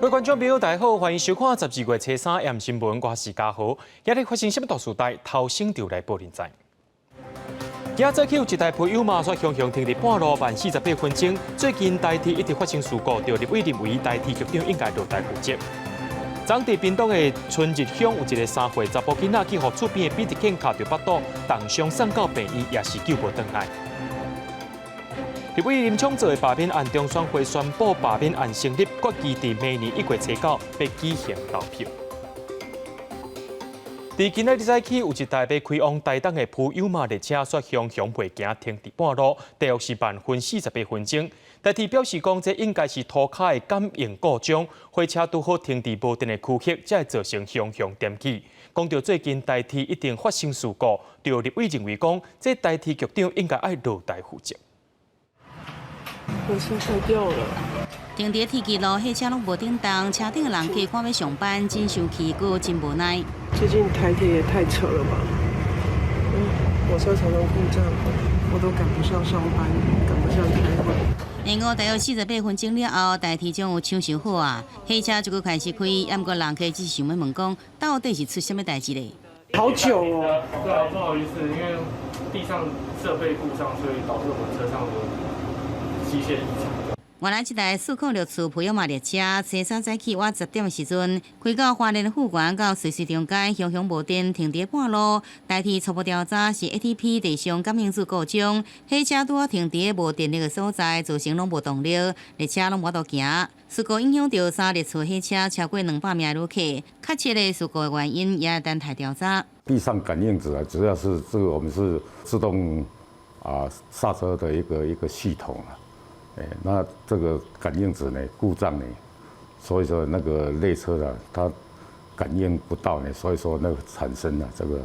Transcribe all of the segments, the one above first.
各位观众朋友，大家好，欢迎收看12月初3夜新闻，我是嘉豪。今日发生什么大事代？头先就来报连载。今早起有一台配油马煞向停伫半路慢48分钟。最近台铁一直发生事故，就立委认为台铁局长应该落台负责。昨伫屏东的春日乡有一个3岁查甫囡仔去互厝边的比特犬卡着腹肚，重伤送到病院，也是救无回来。立委林昌做的罢免案，中选会宣布罢免案成立，决议伫明年1月初9要举行投票。伫今仔日早起，有一台要开往台东的普悠玛列车煞向袂行，停伫半路，大约是慢分48分钟。台铁表示讲，这应该是涂骹的感应故障，火车拄好停伫无电的区域，才会造成向点起。讲到最近台铁一定发生事故，就立委认为讲，这台铁局长应该爱落台负责。火车坏掉了。停伫铁轨路，火车拢无顶动，车顶的人客看要上班，真生气，阁真无奈。最近台铁也太扯了吧！火车常常故障，我都赶不上上班，赶不上开会。下午大约48分钟了后，台铁将有抢修好啊，火车就阁开始开，也毋过人客只想要问讲，到底是出什么代志咧？好久哦。对啊，不好意思，因为地上设备故障，所以导致我们车上的机械异常。原来这台406次普悠玛列车，初三早起我10点的时阵，开到花莲富源到瑞穗中间，向无电，停伫半路。台铁初步调查是 ATP 地上感应柱故障，火车拄好停伫无电力的所在，造成拢无动力，列车拢无法度行。事故影响到3列次火车，超过200名旅客。确切的事故的原因也等待调查。地上感应子啊，主要是这个我们是自动刹车的一个系统啊。那这个感应子呢故障呢，所以说那个列车呢它感应不到呢，所以说那个产生了这个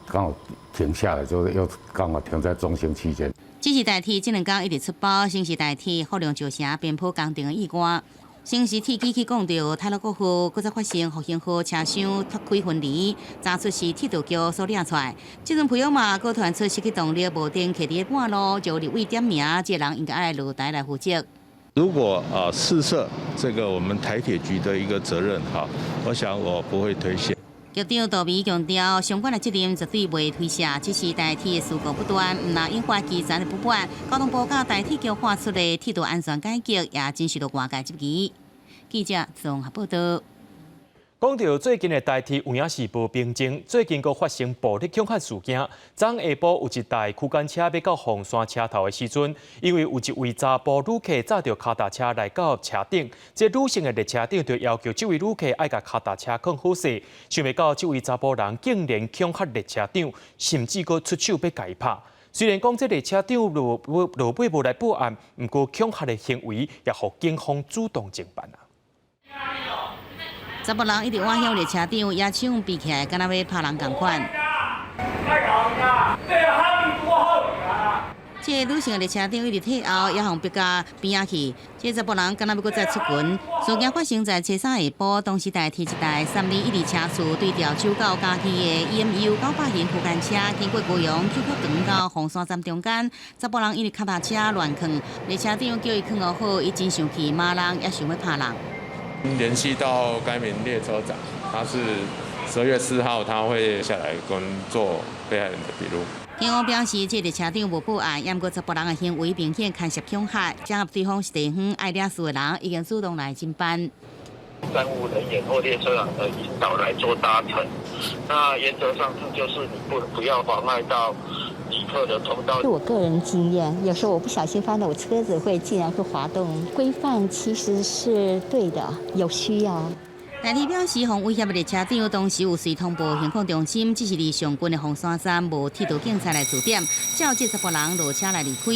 刚好停下来，就是又刚好停在中兴期间。这是台铁这2天一直出包，先是台铁福隆石城边坡工程的意外，先是铁机去讲到泰鲁国府，搁再发生复兴号车厢脱开分离，查出是铁道局所领出来。这阵普悠玛搁传出失去动力，无电骑伫半路，就立委点名，这人应该爱落台来负责。如果试射这个我们台铁局的一个责任我想我不会推卸。局长杜美强调，相关的责任绝对袂推卸，只是台铁的事故不断，唔若引发基层的不满。交通部甲台铁局发出的铁道安全改革，也真是了外界质疑。记者综合报道。讲到最近的台铁有影是无平静，最近阁发生暴力恐吓事件。昨下晡有一台区间车要到凤山车头的时阵，因为有一位查甫旅客载着脚踏车来到车顶，这女性的列车长就要求这位旅客爱甲脚踏车放好势，想袂到这位查甫人竟然恐吓列车长，甚至阁出手要甲伊拍。虽然讲这列车长落尾无来报案，不过恐吓的行为也互警方主动侦办啊。查甫人一直挽向列车长，也手比起来，敢若要拍人同款。这个女性的列车长一直退后，也向别家边仔去。这查甫人敢若要搁再出拳。事件发生在初三下晡，当时台铁一台3212车次对调九九加去的 EMU 900型区间车，经过高雄 QQ 长到凤山站中间，查甫人因为脚踏车乱放，列车长叫伊放好，伊真生气，骂人也想要拍人。联系到该名列车长，他是12月4号，他会下来跟做被害人的笔录。警方表示，这列车长无报案，也毋过查甫人的行为明显牵涉恐吓，加上对方是地方爱惹事的人，已经主动来侦办。站务人员或列车长的引导来做搭乘，那原则上就是你不要妨碍到旅客的通道。是我个人经验，有时候我不小心翻到我车子竟然会滑动。规范其实是对的，有需要。台铁表示，防威胁的列车长当时有随通报现况中心，只是离上近的凤山站无铁道警察来驻点，叫这查甫人落车来离开，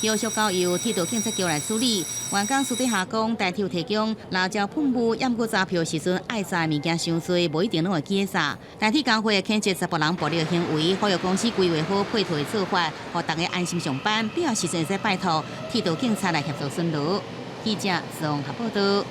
后续交由铁道警察局来处理。员工私底下讲，台铁有提供辣椒喷雾，也毋过查票时阵爱炸物件伤多，无一定拢会记得啥。台铁工会牵涉查甫人暴力的行为，呼吁公司规划好配套的做法，让大家安心上班。必要时阵会使拜托铁道警察来协助巡逻。记者综合报道。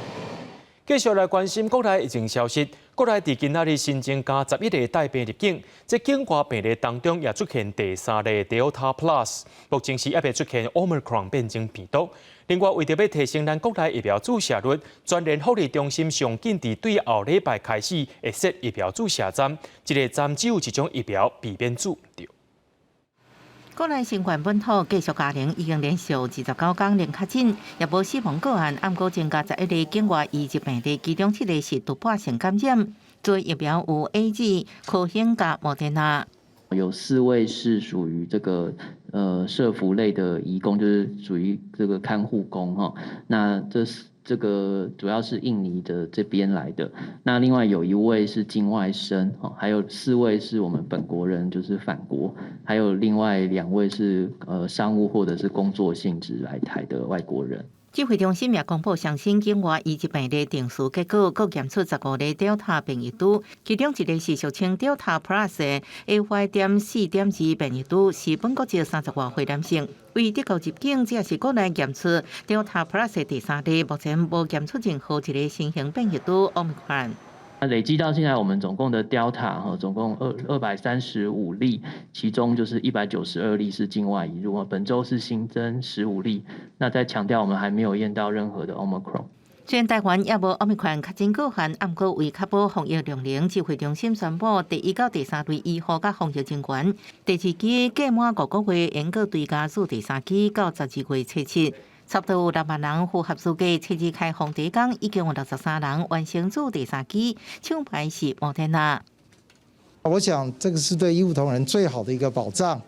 继续来关心国内疫情消息。国内伫今仔日新增加11例带病入境，这境外病例当中也出现第3例 Delta Plus， 目前是还未出现 Omicron 变种病毒。另外，为着要提升咱国内疫苗注射率，全联福利中心上紧伫对后礼拜开始会设疫苗注射站，一个站只有一种疫苗，避免注唔到。国内新冠本土继续加零，已经连续29天零确诊，也无死亡个案。暗过增加11例境外移入病例，其中7例是突破性感染。做疫苗有 AZ、科兴加莫德纳。有4位是属于这个社服类的移工，就是属于这个看护工哈。那这个主要是印尼的这边来的，那另外有1位是境外生，还有4位是我们本国人，就是返国，还有另外2位是商务或者是工作性质来台的外国人。指挥中心也公布上新境外移入病例定数结果，各检出15例 Delta 变异株，其中1例是俗称 Delta Plus 的 AY.4.2 变异株，是本国籍30外岁男性。为德国入境，这也是国内检出 Delta Plus 的第3例，目前无检出任何1个新型变异株 Omicron。累计到现在，我们总共的 Delta 总共235例，其中就是192例是境外移入，本周是新增15例。那再强调，我们还没有验到任何的 Omicron。虽然台湾也无 Omicron 确诊个案，不过为确保防疫量能，指挥中心宣布第1到第3类医护甲防疫人员，第2期届满5个月，延过追加至第3期到12月初7。差不多有6万人符合资格，初次开放第一天，已经有63人完成至第3期，抢牌是莫德纳。我想这个是对医护同仁最好的一个保障。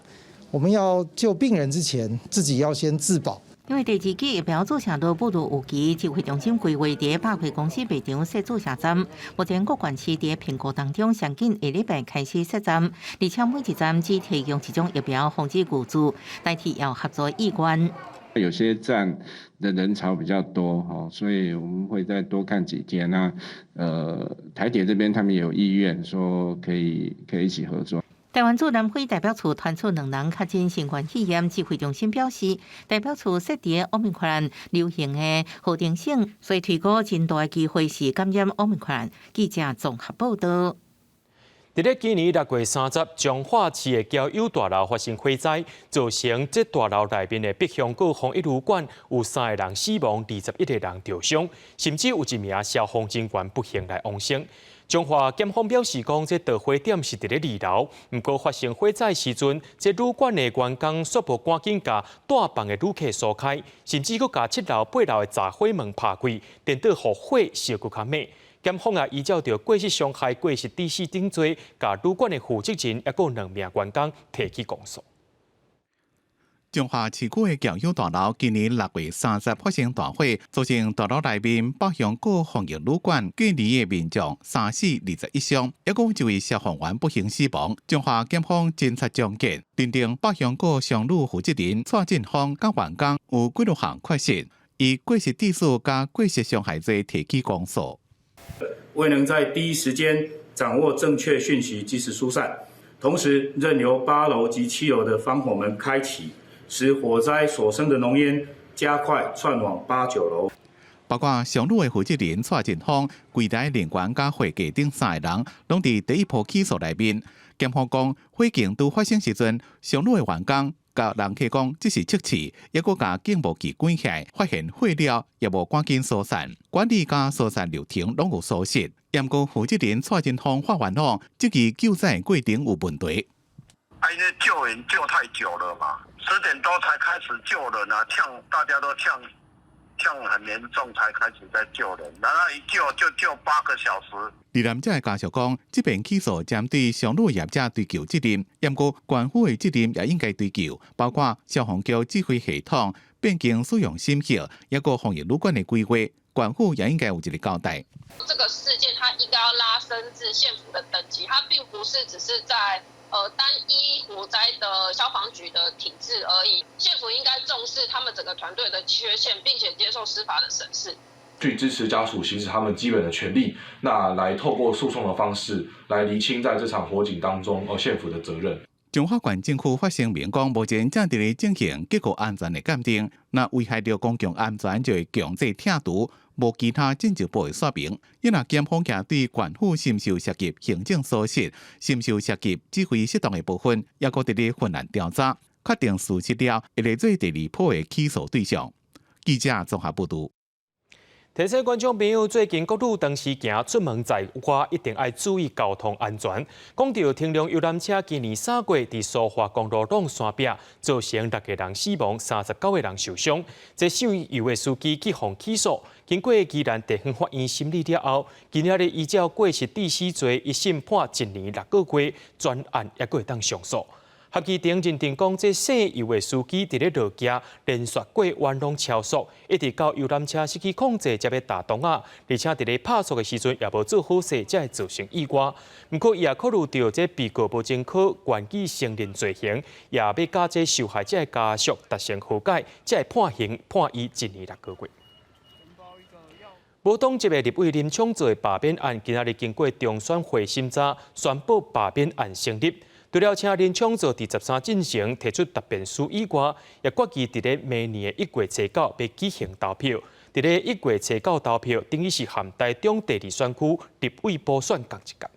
我们要救病人之前，自己要先自保。因为第2期疫苗注射都不如有期，指挥中心规划伫百货公司卖场设注射站，目前各县市伫评估当中，上紧下礼拜开始设站，而且每一站只提供一种疫苗，防止误注，代替要合作意愿。有些站的人潮比较多，所以我们会再多看几间。那台铁这边他们也有意愿说可以一起合作。台湾驻南非代表处传出2人确诊新冠肺炎，指挥中心表示，代表处设定 Omicron 流行的可定性，所以推估真大的机会是感染 Omicron。记者综合报道。伫今年6月30，彰化市的交友大楼发生火灾，造成这大楼内面的北向果防疫旅馆有3个人死亡，21个人受伤，甚至有1名消防人员不幸来往生。彰化检方表示讲，这导火点是伫咧2楼，不过发生火灾时阵，这旅馆的员工煞无赶紧将大房的旅客疏开，甚至佫将7楼、8楼的闸火门拍开，电到互火烧佫较猛。检方也依照着过失伤害、过失致死等罪，甲旅馆的负责人也有2名员工提起公诉。彰化市区的交友大楼今年6月30发生大火，造成大楼内面北向果防疫旅馆过年的民众3死21伤，一共1位消防员不幸死亡。彰化检方侦查总结，认定北向果商旅负责人蔡振峰甲员工有几多项缺失，以过失致死加过失伤害罪提起公诉。未能在第一时间掌握正确讯息及时疏散，同时任由8楼及7楼的防火门开启，使火灾所生的浓烟加快窜往8、9楼。包括上路的负责人蔡振峰、柜台人员甲会计等3个人，拢伫第一波起诉内面。检方讲，火警拄发生时阵，上路的员工甲人客讲只是测试，抑佫甲警报器关起来，发现火了，也无赶紧疏散，管理甲疏散流程拢有疏失。验过负责人蔡振峰发言讲，这个救灾过程有问题。因为救人救太久了嘛，10点多才开始救人啊，大家都呛很严重才开始在救人，然后一救就救8个小时。罹难者的家属讲，这边起诉针对上路业者追究责任，不过官府的责任也应该追究，包括消防局指挥系统变更使用审核，也个防疫旅馆的规划，官府也应该有一个交代。这个事件它应该要拉升至县府的等级，它并不是只是在单一火灾的消防局的体制而已。县府应该重视他们整个团队的缺陷，并且接受司法的审视。去支持家属行使他们基本的权利，那来透过诉讼的方式来厘清在这场火警当中县府的责任。彰化县政府发声明讲，目前正伫咧进行结构安全的鉴定，那危害到公共安全就会强制拆除。无其他进一步的说明。因若检方徛对县府深受涉及行政疏失、深受涉及指挥失当的部分，也搁伫咧混乱调查，确定事实了，会来做第二波的起诉对象。记者综合报道。提醒观众朋友，最近各路当时行出门在外，一定要注意交通安全。讲到停龙游览车今年3月伫苏花公路弄山壁，造成6个人死亡，39个人受伤。这受游的司机去互起诉，经过宜兰地方法院审理了后，今日依照过失致死罪，一审判1年6个月，专案也会当上诉。合议庭认定讲，这姓游的司机伫咧落街连续过弯拢超速，一直到游览车失去控制才要打动啊，而且伫咧拍速的时阵也无做好势，才会造成意外。不过，伊也考虑到这被告无经可愿意承认罪行，也要甲这受害者的家属达成和解，才会判刑判伊1年6个月。无党籍的立委林昌做罢免案，今日经过中选会审查，宣布罢免案成立。除了请林昌做第13进程提出答辩书以外，也决议伫咧明年的1月初9要举行投票。伫咧1月初9投票，等于是含台中第2选区立委补选同一天。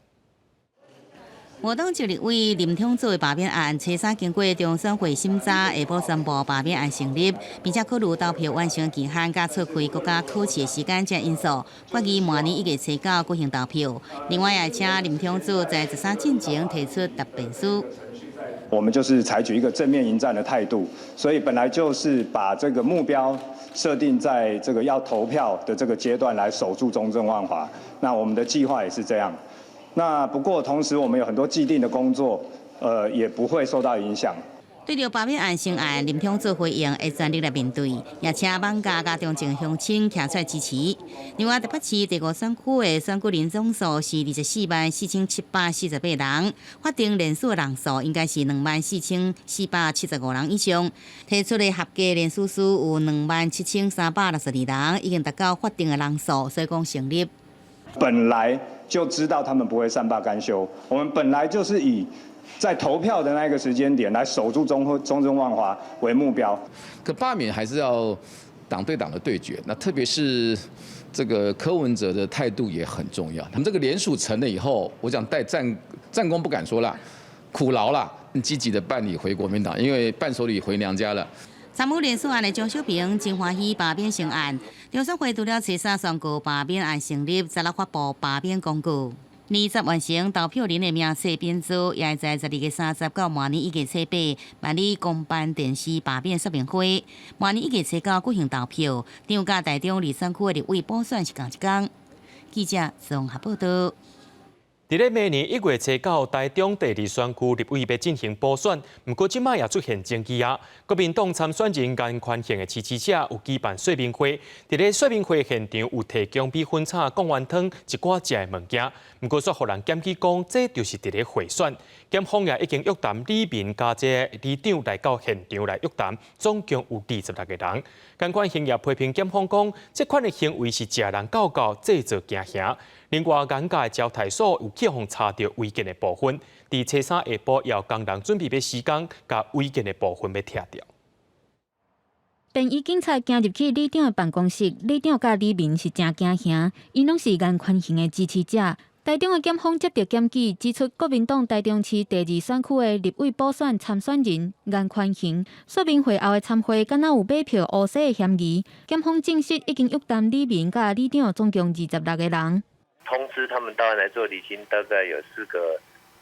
无党籍立委林昌做的罢免案，初3经过中选会审查，下晡宣布罢免案成立，并且考虑投票完成期限甲出开国家考试的时间等因素，决议明年1月初9举行投票。另外，也请林昌做在13进程提出答辩书。我们就是采取一个正面迎战的态度，所以本来就是把这个目标设定在这个要投票的这个阶段来守住中正万华。那我们的计划也是这样。那不过同时我们有很多既定的工作，也不会受到影响。对着罢免案成案，林昌做回应，会全力来面对，也请网家家中正乡亲站出来支持。另外，台北市第5选区的选举人总数是244748人，法定人数人数应该是24475人以上。提出的合格人数数有27362人，已经达到法定的人数，所以讲成立。本来就知道他们不会善罢甘休，我们本来就是以在投票的那个时间点来守住中正万华为目标。可罢免还是要党对党的对决，那特别是这个柯文哲的态度也很重要。他们这个联署成了以后，我讲带战功不敢说啦，苦劳啦，积极的办理回国民党，因为伴手礼回娘家了。参与联署案的张小平真欢喜罢免成案，中选会除了初3宣告罢免案成立，16发布罢免公告。20完成投票人的名册编组，也会在12月30到明年1月初8办理公办电视罢免说明会。明年1月初9举行投票，张甲台中2选区的立委补选是同一天。记者综合报道。伫咧明年1月初9，台中第2选区立委要进行补选，不过即摆也出现争议啊。国民党参选人颜宽恒的支持者有举办说明会，伫咧说明会现场有提供比粉炒贡丸汤一寡食的物件，不过却互人检举讲，这就是伫咧贿选。检方也已经约谈李明加这里长来到现场来约谈，总共有26个人。颜宽恒也批评检方讲，这款的行为是食人告告，制造惊吓。另外，眼界交泰所有去互查到违建的部分，伫初3下晡也有工人准备要施工，甲违建的部分要拆掉。便衣警察行入去里长的办公室，里长甲李明是真惊吓，因拢是颜宽恒的支持者。台中的检方接到检举，指出国民党台中市第2选区的立委补选参选人颜宽恒，说明会后的参会敢若有买票乌洗的嫌疑。检方证实已经约谈李明甲里长总共26个人。通知他们到案来做厘清，大概有4个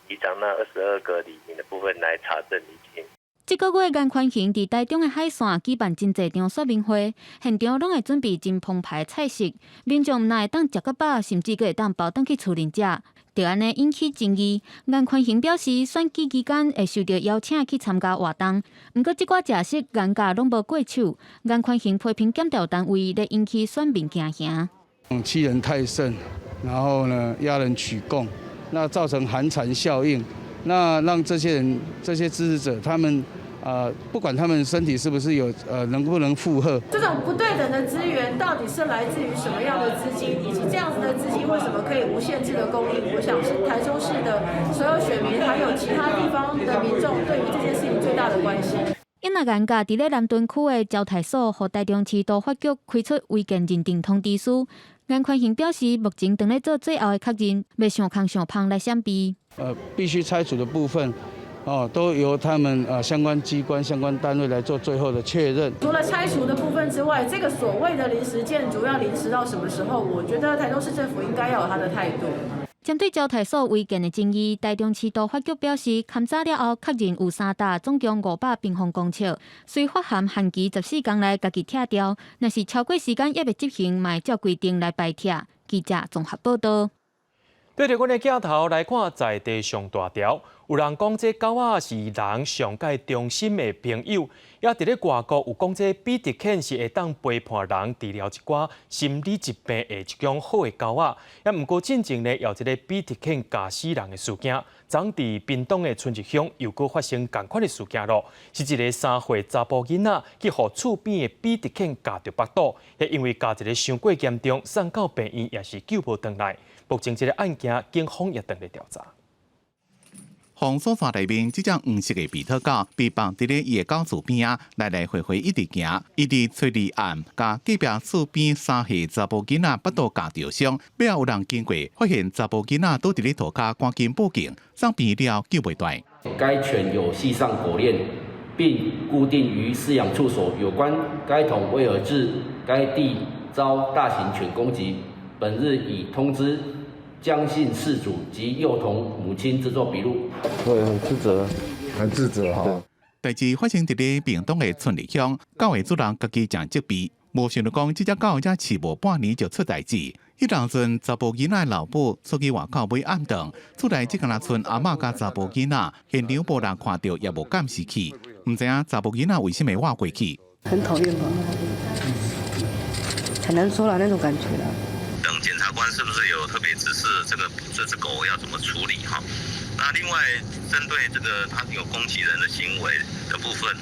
里长，那22个里民的部分来查证厘清。这个月，颜宽恒伫台中的海线举办真侪场说明会，现场拢会准备真澎湃的菜色，民众哪会当食到饱，甚至阁会当包倒去厝里食，就安尼引起争议。颜宽恒表示，选举期间会受到邀请去参加活动，不过这寡食食原价拢无过手。颜宽恒批评检调单位咧引起选民惊吓，欺人太甚。然后呢，压人取供，那造成寒蝉效应，那让这些人、这些支持者，他们不管他们身体是不是有能不能负荷，这种不对等的资源到底是来自于什么样的资金，以及这样子的资金为什么可以无限制的供应？我想是台中市的所有选民，还有其他地方的民众对于这件事情最大的关心。因那严格伫咧南屯区的交泰所，和台中市都发局开出违建认定通知书。严宽恒表示，目前正咧做最后的确认，袂上空上芳来闪避。必须拆除的部分。都由他们相关机关、相关单位来做最后的确认。除了拆除的部分之外，这个所谓的临时建筑要临时到什么时候？我觉得台中市政府应该要有他的态度。针对交泰所违建的争议，台中市都法局表示，勘查了后确认有3笪总共500平方公尺，虽发函限期14天内家己拆掉，若是超过时间也未执行，嘛照规定来摆拆。记者综合报道。对着阮的镜头来看，在地上大条，有人讲这狗仔是人上界忠心的朋友，也伫咧外国有讲这比特犬是会当陪伴人治疗一寡心理疾病的一种好的狗仔。也毋过进前呢，有一个比特犬咬死人的事件，昨伫屏东的春日乡又搁发生同款的事件咯，是一个3岁查甫囡仔去互厝边的比特犬咬着腹肚，也因为咬一个伤过严重，送到病院也是救无回来。目前这个案件，警方也正在调查。防搜查内面，这只黄色的比特狗被放伫咧伊的狗厝边啊，来来回回一直行，一直找离案，甲隔壁厝边3岁查甫囡仔腹肚咬着伤。尾后有人经过，发现查甫囡仔倒伫咧涂骹，赶紧报警，送病院了救袂大。该犬有系上狗链，并固定于饲养处所。有关该桶为而致该地遭大型犬攻击，本日已通知江姓事主及幼童母亲制作笔录。对，很自责哈。代志发生伫咧屏东的春日乡，狗的主人家己正责备，无想到讲这只狗才饲无半年就出代志。迄当阵查甫囡仔老母出去外口买暗顿，厝内只敢若剩阿嬷甲查甫囡仔，现场无人看到，也无敢死去。唔知影查甫囡仔为什么活过去？很讨厌吧？很难说了那种感觉了。等检察官是不是有特别指示这只狗要怎么处理哈？那另外针对这个它有攻击人的行为的部分，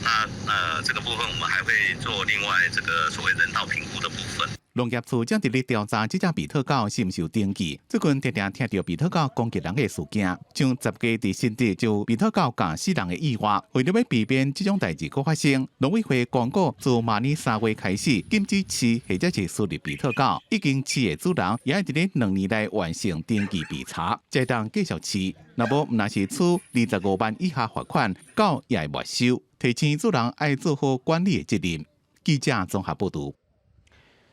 那这个部分我们还会做另外这个所谓人道评估的部分。农业处正伫咧调查这只比特狗是毋是有登记。最近常常听到比特狗攻击人的事件，像10家伫新竹就比特狗咬死人的意外。为了要避免这种代志搁发生，农委会公告自明年3月开始，禁止饲或者是输入比特狗。已经饲的主人也要伫咧2年内完成登记备查，才当继续饲。若无，若是处25万以下罚款，狗也会没收。提醒主人爱做好管理的责任。记者综合报道。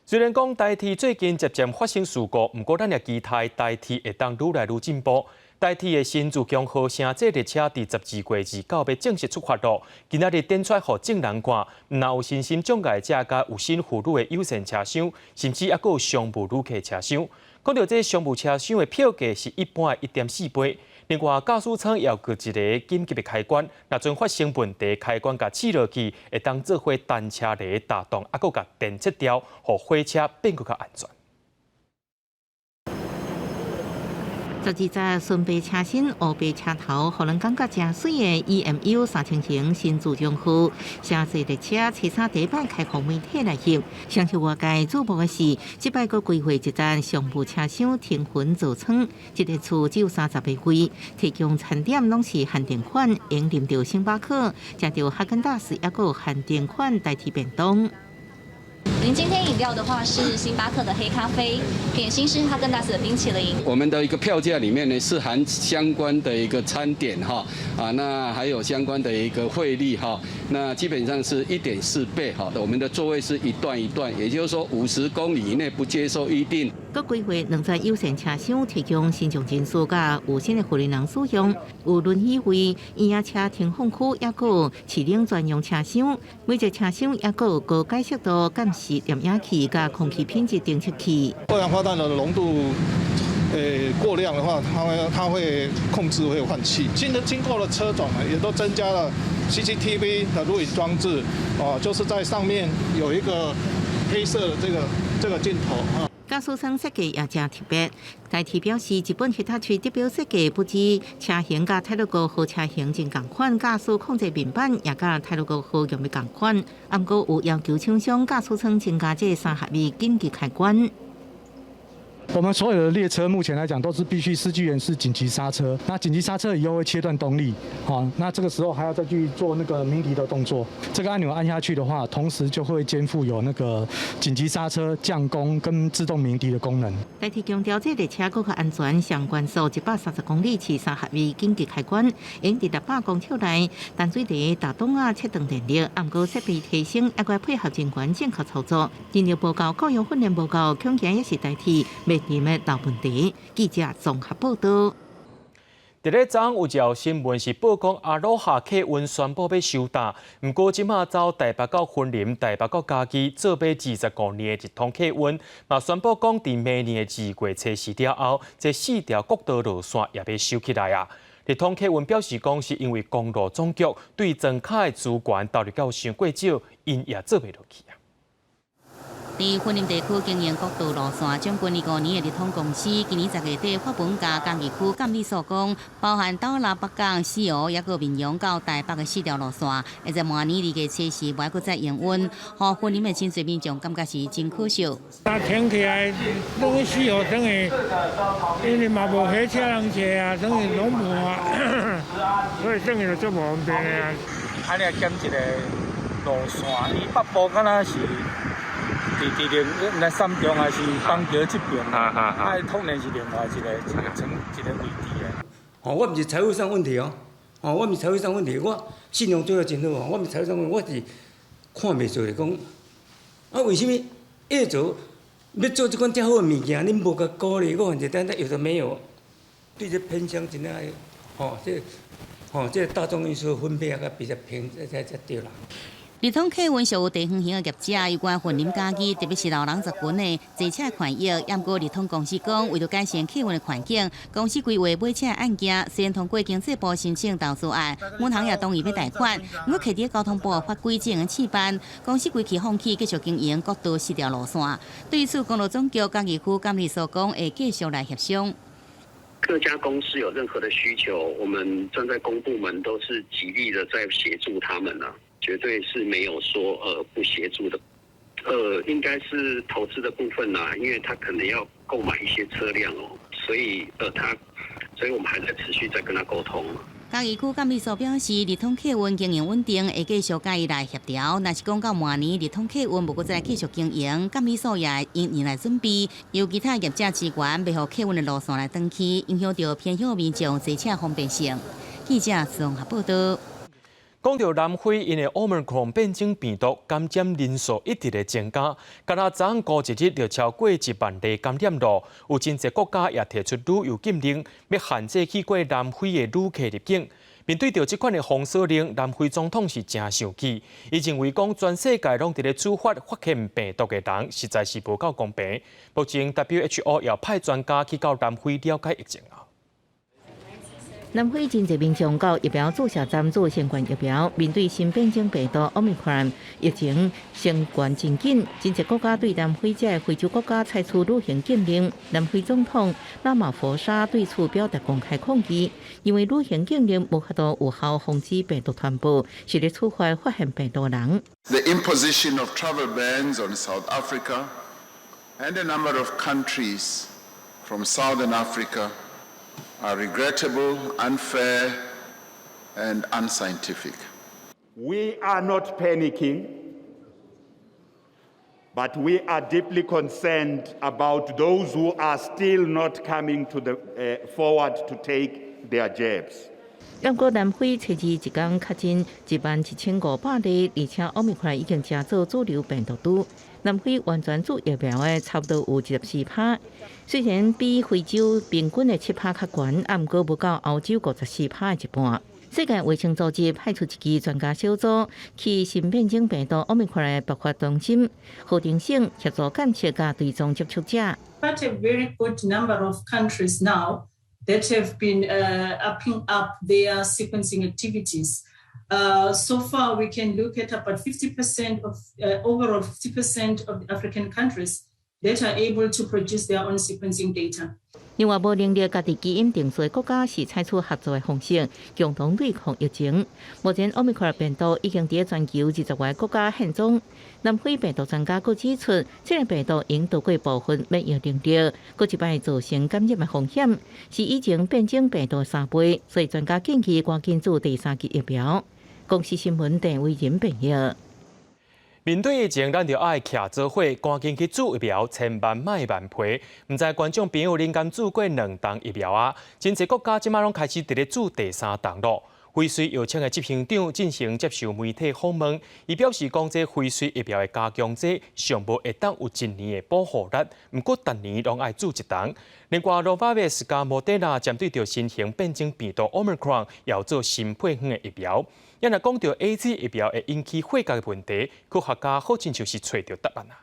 虽然讲台铁最近渐渐发生事故，不过咱也期待台铁会当愈来愈进步。台铁的新自强号城这列车伫12月29要正式出发咯。今仔日展出互众人看，若有身心障碍者甲有心妇女的优先车厢，甚至还佫有商务旅客车厢。讲到这商务车厢的票价是一般的1.4倍。另外，驾驶舱也有一个紧急的开关，若阵发生问题，开关甲刺落去，会当做伙单车来打动，还佫甲电切掉，互火车变佫较安全。 12只纯白车身、乌白车头，互人感觉真水的 EMU 3千新自强号，城市列车车衫第一摆开放媒体来翕。上次外界瞩目的是，这摆佫规划一站商务车厢停分座舱，一个厝只有30个位，提供餐点拢是限定款，用啉到星巴克，食到哈根达斯，也佫限定款代替便当。 您今天饮料的话是星巴克的黑咖啡，点心是哈根达斯的冰淇淋。我们的一个票价里面呢是含相关的一个餐点哈那还有相关的一个汇率哈，那基本上是1.4倍哈。我们的座位是一段一段，也就是说50公里以内不接受预订。各规划2只优先车厢提供身障人士甲有心的护理人使用，有轮椅位、婴儿车停放区，也有市领专用车厢。每只车厢也有高解析度监视点氧器甲空气品质侦测器。二氧化碳的浓度，过量的话，它会控制会换气。经过了车种呢，也都增加了 CCTV 的录影装置，就是在上面有一个黑色的这个镜头啊。 驾驶舱设计也真特别，台铁表示，日本其他区代表设计不止车型甲泰鲁格号车型真同款，驾驶控制面板也甲泰鲁格号用的同款，不过有要求厂商驾驶舱增加这3合位紧急开关。我们所有的列车目前来讲都是必须司机员是紧急刹车，那紧急刹车以后会切断动力，好，那这个时候还要再去做那个鸣笛的动作。这个按钮按下去的话，同时就会肩负有那个紧急刹车、降弓跟自动鸣笛的功能。代替强调，这列车更较安全，上关速130公里起3合位紧急开关，用伫600公尺内，淡水堤打洞啊切断电力，暗过设备提升，还该配合人员正确操作。人力报告、教育训练报告，恐惊也是代替灭电的老问题。记者综合报道。伫咧昨有一条新闻是报讲阿罗哈客运宣布要收单，不过即马走台北到云林、台北到嘉义做买25年的一通客运，嘛宣布讲伫明年的2月初4了后，这4条国道路线也要收起来啊。日通客运表示讲是因为公路总局对庄卡的资源投入到伤过少，因也做袂落去啊。在云林地区经营国道路线，将近25年的日通公司，今年10月底发文甲嘉义区监理所讲，包含到南北港、西湖，也个民雄到台北的4条路线，会在明年2月初4不还再营运，互云林的真侪民众感觉是真可惜。停起来，等于西湖等于，因为嘛无火车人坐啊，等于拢无啊，所以等于就做无方便的啊。安尼减一个路线，伊北部敢若是。伫来三中还是邦桥这边，统然是另外一个位置的。哦，我毋是财务上问题哦，我毋是财务上问题，我信用做得真好哦，我毋是财务上问题，我是看袂做的讲，啊，为什么业主要做这款遮好的物件，恁无甲鼓励我，就等有的没有，对这偏向真正这大众运输分配啊，比较平，才对啦。日通客运属有地方型的业者，有关云林嘉义，特别是老人族群的坐车权益。不过日通公司讲，为了改善客运的环境，公司规划买车案件先通过经济部申请投资案，银行也同意要贷款。不过，摕伫交通部法规进行试办，公司规期放弃继续经营国道4条路线。对此，公路总局嘉义区监理所讲，会继续来协商。各家公司有任何的需求，我们站在公部门都是极力的在协助他们啊。绝对是没有说不协助的，应该是投资的部分啦，因为他可能要购买一些车辆哦，所以我们还在持续在跟他沟通。嘉义区监理所表示，日通客运经营稳定，会继续甲伊来协调。若是讲到明年日通客运无搁再继续经营，监理所也因应来准备，由其他业者资源，袂互客运的路线来登去，影响到偏向民众坐车方便性。记者综合报道。讲到南非因为 Omicron 变种病毒感染人数一直在增加，今仔昨过一日就超过1万例感染率，有真侪国家也提出旅游禁令，要限制去过南非的旅客入境。面对到这款的封锁令，南非总统是真生气，伊认为讲全世界拢伫咧处罚发现病毒的人，实在是无够公平。目前 WHO 要派专家去到南非了解疫情啊。南非真侪民众到疫苗注射站做新冠疫苗，面对新变种病毒 Omicron 疫情升悬真紧，真侪国家对南非这非洲国家采取旅行禁令。南非总统拉马福沙对此表达公开抗议，因为旅行禁令无法度有效防止病毒传播，是咧处罚发现病毒的人。The imposition of travel bans on South Africa and a number of countries from Southern Africa are regrettable, unfair, and unscientific. We are not panicking, but we are deeply concerned about those who are still not coming to forward to take their jabs. 不过，南非初二一天确诊11500例，而且奥密克戎已经加做主流病毒株。南非完全做疫苗的差不多有14%，虽然比非洲平均的7%较悬，但过不到欧洲54%的一半。世界卫生组织派出一支专家小组去新变种病毒奥密克戎的爆发中心，何定性协助监测甲追踪接触者。Quite a very good number of countries now that have been upping up their sequencing activities. So far, we can look at about 50% of overall 50% of the African countries that are able to produce their own sequencing data. 另外，无能力家己基因定序的国家是采取合作的方式，共同对抗疫情。目前，Omicron 病毒已经伫全球20个国家现踪。南非病毒专家佫指出，这个病毒已度过部分免疫能力，佫一摆造成感染的风险，是以前变种病毒3倍，所以专家建议赶紧做第3剂疫苗。公司新闻郑伟仁报道。面对疫情，咱就爱徛做伙，赶紧去注疫苗，千万莫慢批。唔知观众朋友恁敢注过2档疫苗啊？真侪国家即马拢开始伫咧注第3档咯。辉瑞药厂的执行长进行接受媒体访问，伊表示讲，这辉瑞疫苗的加强剂尚无会当有1年的保护力，不过逐年拢爱注1档。另外，Novavax 加莫德纳针对着新型变种病毒 Omicron 要做新配方的疫苗。也若讲到 AZ 疫苗会引起血价的问题，科学家好亲像是找到答案啊。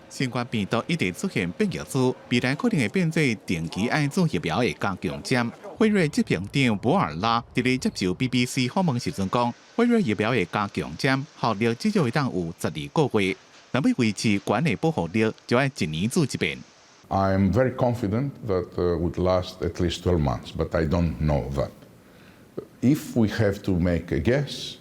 新冠病毒一直出现变异株，未来可能会变做定期爱做疫苗的加强针。辉瑞执行长博尔拉伫咧接受 BBC 访问时阵讲，辉瑞疫苗的加强针效力至少会当有12个月，若要维持高的保护力，就要1年做一遍。I'm very confident that would last at least 12 months, but I don't know that. If we have to make a guess,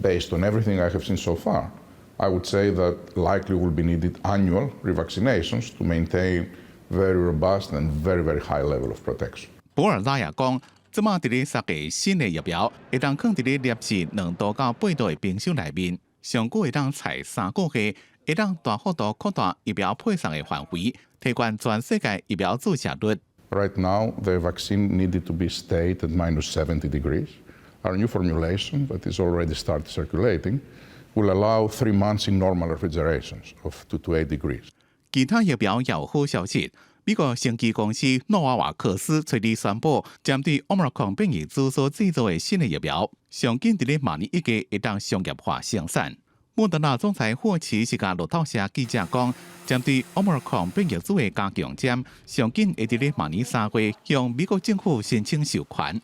based on everything I have seen so far, I would say that likely will be needed annual revaccinations to maintain very robust and very, very high level of protection. 博尔拉也讲，即马伫咧设计新的疫苗，会当放伫咧摄氏2度到8度的冰箱内面，上久会当采3个月，会当大幅度扩大疫苗配送的范围，提高全世界疫苗注射率。Right now, the vaccine needed to be stayed at -70 degrees. Our new formulation, that is already started circulating, will allow 3 months in normal refrigerations of 2 to 8 degrees. 其他疫苗也有好消息。美国生技公司诺瓦瓦克斯最近宣布，针对 Omicron 变异株所制作的新的疫苗，上紧伫咧明年1月会当商业化生产。莫德纳总裁霍奇是甲路透社记者讲，针对 Omicron 变异株的加强针，上紧会伫咧明年3月向美国政府申请授权。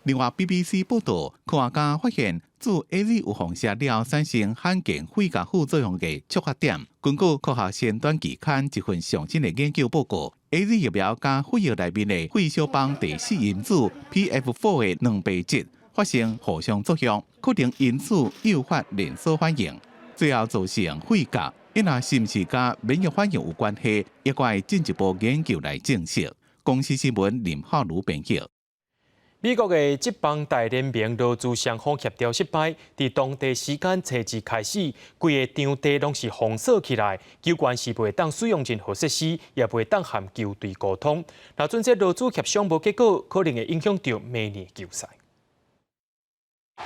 另外 ，BBC 报道，科学家发现注 AZ 有放射了产生罕见肺甲副作用的触发点。根据科学先端期刊一份上新的研究报告 ，AZ 疫苗加肺液内面的血小板第4因子 PF4 的2倍质发生互相作用，可能因此诱发连锁反应，最后造成肺甲。若是毋是甲免疫反应有关系，也该进一步研究来证实。公司新闻林浩如编辑。美国的职棒大联盟劳资双方协调失败，伫当地时间初2开始，规个场地拢是封锁起来，球员是袂当使用任何设施，也袂当和球队沟通。若准这劳资协商无结果，可能会影响到明年球赛。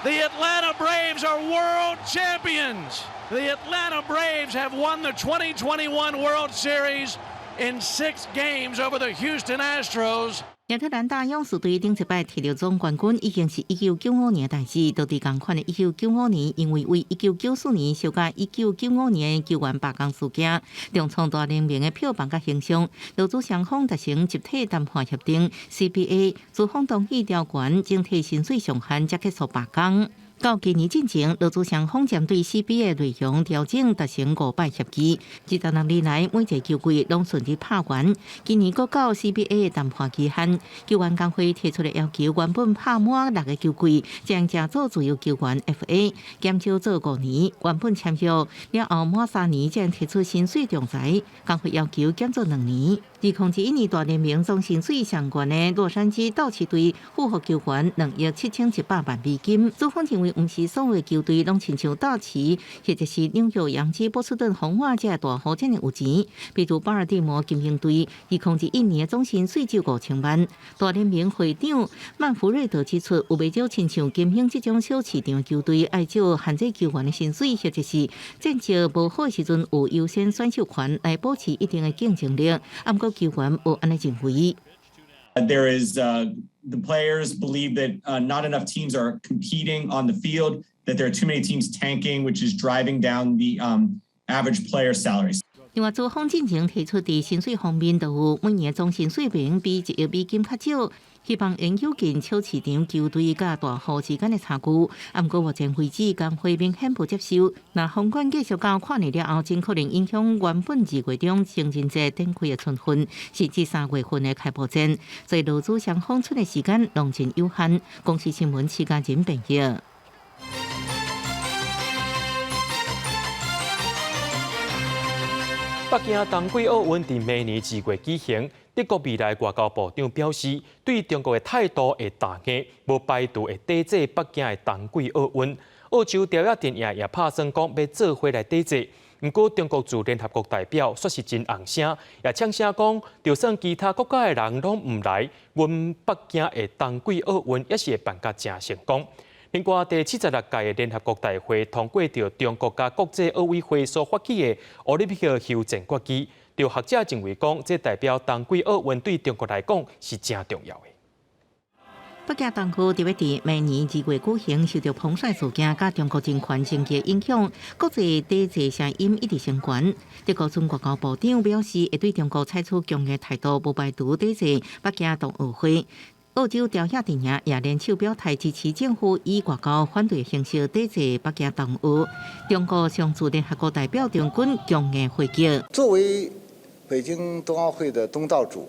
The Atlanta Braves are world champions. The Atlanta Braves have won the 2021 World Series in 6 games over the Houston Astros. 亚特兰大勇士队顶一摆摕到总冠军，已经是1995年的代志。到伫同款的1995年，因为为1994年小甲1995年球员罢工事件，中创大联盟的票房甲形象，劳资双方达成集体谈判协定 CBA， 资方同意条款，整体薪水上限才结束罢工。到今年进前，劳资双方针对 CBA 内容调整达成5摆协议，26年来每一个球季拢顺利拍完。今年搁到 CBA 的谈判期限，球员工会提出的要求原本拍满6个球季，将加做自由球员 FA， 减少做5年。原本签约了后满3年，将提出薪水仲裁，工会要求减做2年。2021年大联盟总薪水上悬的洛杉矶道奇队复合球员2亿7100万美金，资方认为不是所有球队拢亲像道奇，或者是纽约洋基、波士顿红袜这大户这么有钱。比如巴尔的摩金星队2021年的总薪水只有5000万。大联盟会长曼福瑞德指出，有袂少亲像金星这种小市场球队爱少限制球员的薪水，或者是战绩无好的时阵有优先选秀权来保持一定的竞争力。不过球员无安尼认为。There is the players believe that not enough teams are competing on the field, that there are too many teams tanking, which is driving down the average player salaries. 另外，朱方进前提出伫薪水方面，就有每年总薪水平比1亿美金较少，希望研究进超市场球队甲大户之间的差距。不过目前为止，工会明显不接受。那风管继续到跨年了后，真可能影响原本2月中情人节展开的春训，甚至3月份的开幕战。所以劳资双方出的时间拢真有限。公司新闻时间真平日。北京冬季奥运伫明年2月举行。德国未来外交部长表示，对中国的态度会打压，无排除会抵制北京的冬季奥运。澳洲朝野阵营也拍算讲要做伙来抵制。不过，中国驻联合国代表说是真硬声，也呛声讲，就算其他国家的人拢唔来，阮北京的冬季奥运也是会办甲真成功。另外，第76届的联合国大会通过着中国甲国际奥委会所发起的奥林匹克休战国旗，就学者认为讲，这代表冬季奥运对中国来讲是真重要的。北京冬奥就要伫明年2月举行，受到彭帅事件甲中国政权政绩影响，国际抵制声音一直升悬。德国前外交部长表示，会对中国采取强硬态度，无排除抵制北京冬奥会。澳洲朝野阵营也联手表态支持政府以外交反对形式抵制北京冬奥。中国上驻联合国代表张军强硬回击：作为北京冬奥会的东道主，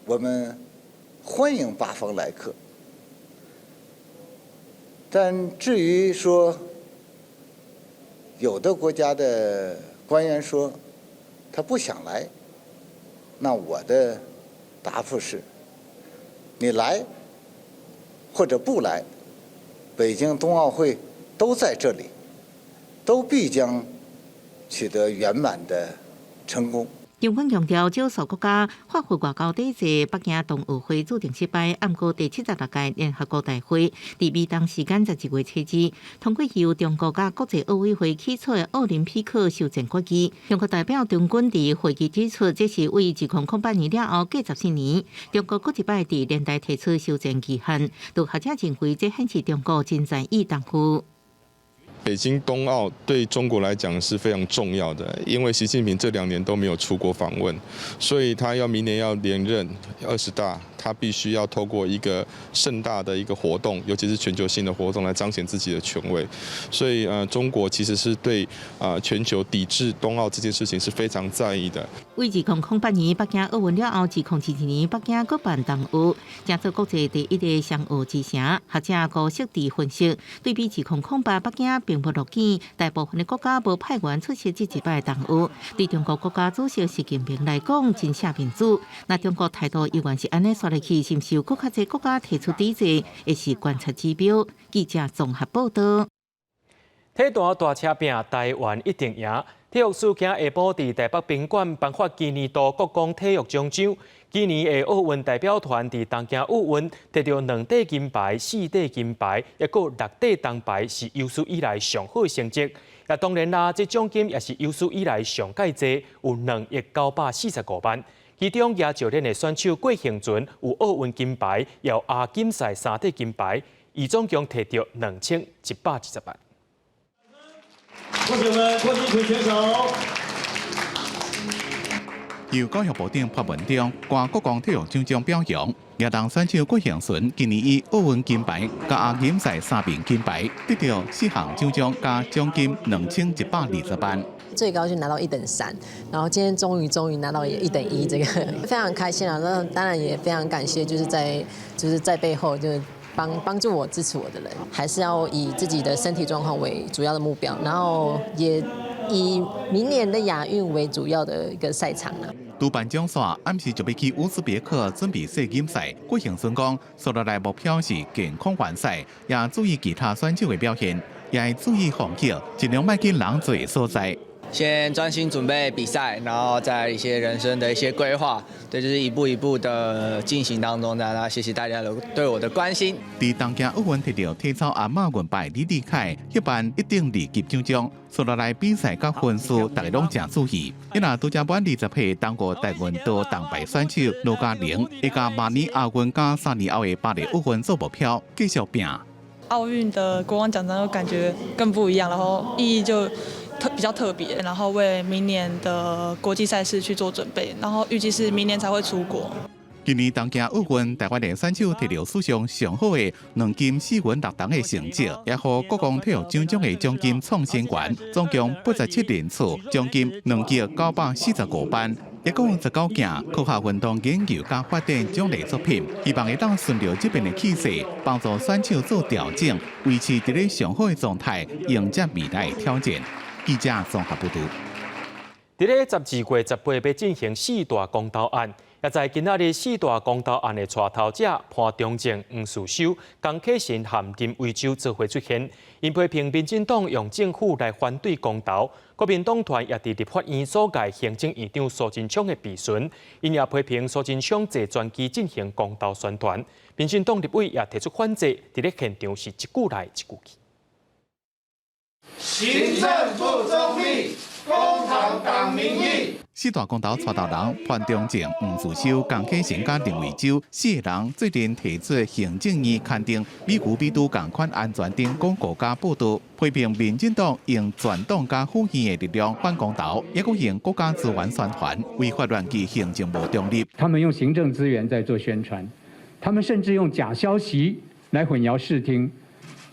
我们欢迎8方来客。但至于说有的国家的官员说他不想来，那我的答复是：你来或者不来，北京冬奥会都在这里，都必将取得圆满的成功。中方强调，少数国家发挥外交抵制北京冬奥会注定失败。不过，第76届联合国大会伫美东时间11月7日通过由中国甲国际奥委会起草的奥林匹克休战国旗。中国代表张军伫会议指出，这是为2008年了后过14年，中国搁一摆伫年代提出休战期限。有学者认为，这显示中国真在意党夫。北京冬奥对中国来讲是非常重要的，因为习近平这2年都没有出国访问，所以他明年要连任20大，他必须要透过一个盛大的一个活动，尤其是全球性的活动来彰显自己的权威。所以中国其实是对全球抵制冬奥这件事情是非常在意的。为2008年北京奥运了后，2021年北京举办冬奥，成做国际第一个双奥之城。学者高适地分析，对比2008北京并不乐见，大部分的国家无派员出席这一摆冬奥。对中国国家主席习近平来讲，真下民主。那中国态度依然是安尼刷落去，是不是有更较侪国家提出抵制，也是观察指标。记者综合报道。体坛大车拼，台湾一定赢。体育事件下晡伫台北宾馆颁发今年度国光体育奖章。今年的奥运代表团伫东京奥运得到2块金牌、4块金牌，也有6块铜牌，是有史以来上好的成绩。也当然啦，这奖金也是有史以来上介济，有2亿945万。其中亚洲联的选手郭幸存有奥运金牌，也有亚锦赛3块金牌，伊总共摕到2120万。恭喜我们郭幸存选手。由教育部长发文中，冠国光体育奖章表扬，亚当选手郭幸存今年以奥运金牌加亚锦赛3面金牌，得到4项奖章加奖金2120万。最高就拿到1等3，然后今天终于拿到1等1，这个非常开心啊！那当然也非常感谢，就是在背后就是帮助我、支持我的人，还是要以自己的身体状况为主要的目标，然后也以明年的亚运为主要的一个赛场了。主办奖赛暗时就要去乌兹别克准备世锦赛，郭幸存讲，所落来目标是健康完赛，也注意其他选手的表现，也会注意防疫，尽量卖去人多的所在。先专心准备比赛，然后在一些人生的一些规划，对，就是一步一步的进行当中的。那谢谢大家对我的关心。在东京奥运得到体操阿马银牌李丽凯，迄班1等2级奖章，所落来比赛甲分数，大家拢真注意。伊若拄则满20岁，中国台湾夺铜牌选手罗嘉玲，会甲明年亚运加3年后的巴黎奥运做目标，继续拼。奥运的国光奖章就感觉更不一样，然后意义就比较特别，然后为明年的国际赛事去做准备，然后预计是明年才会出国。今年东京奥运，台湾的选手摕到史上上好的2金4银6铜的成绩，也和国光体育奖奖的奖金创新高，总共87人次，奖金2亿945万。也共19件科学运动研究甲发展奖励作品，希望会当顺着这边的气势，帮助选手做调整，维持伫咧上好的状态，迎接未来的挑战。记者综合报道。伫咧12月18日要进行4大公投案，也在今仔日4大公投案的带头者潘忠正、黄士修、江启臣和林维洲做伙出现，因批评民进党用政府来反对公投。国民党团也伫立法院所界行政院长苏贞昌的备询，因也批评苏贞昌坐专机进行公投宣传。民进党立委也提出反制，伫咧现场是一句来一句去。行政不中立，公投党民意。4大公投带头人潘忠正、黄士修、江启臣甲林维洲4个人最近提出行政院刊登美牛美猪共款安全等广告甲报道，批评民进党用全党甲府县的力量反公投，也佫用国家资源宣传，违法乱纪行政无中立。他们用行政资源在做宣传，他们甚至用假消息来混淆视听，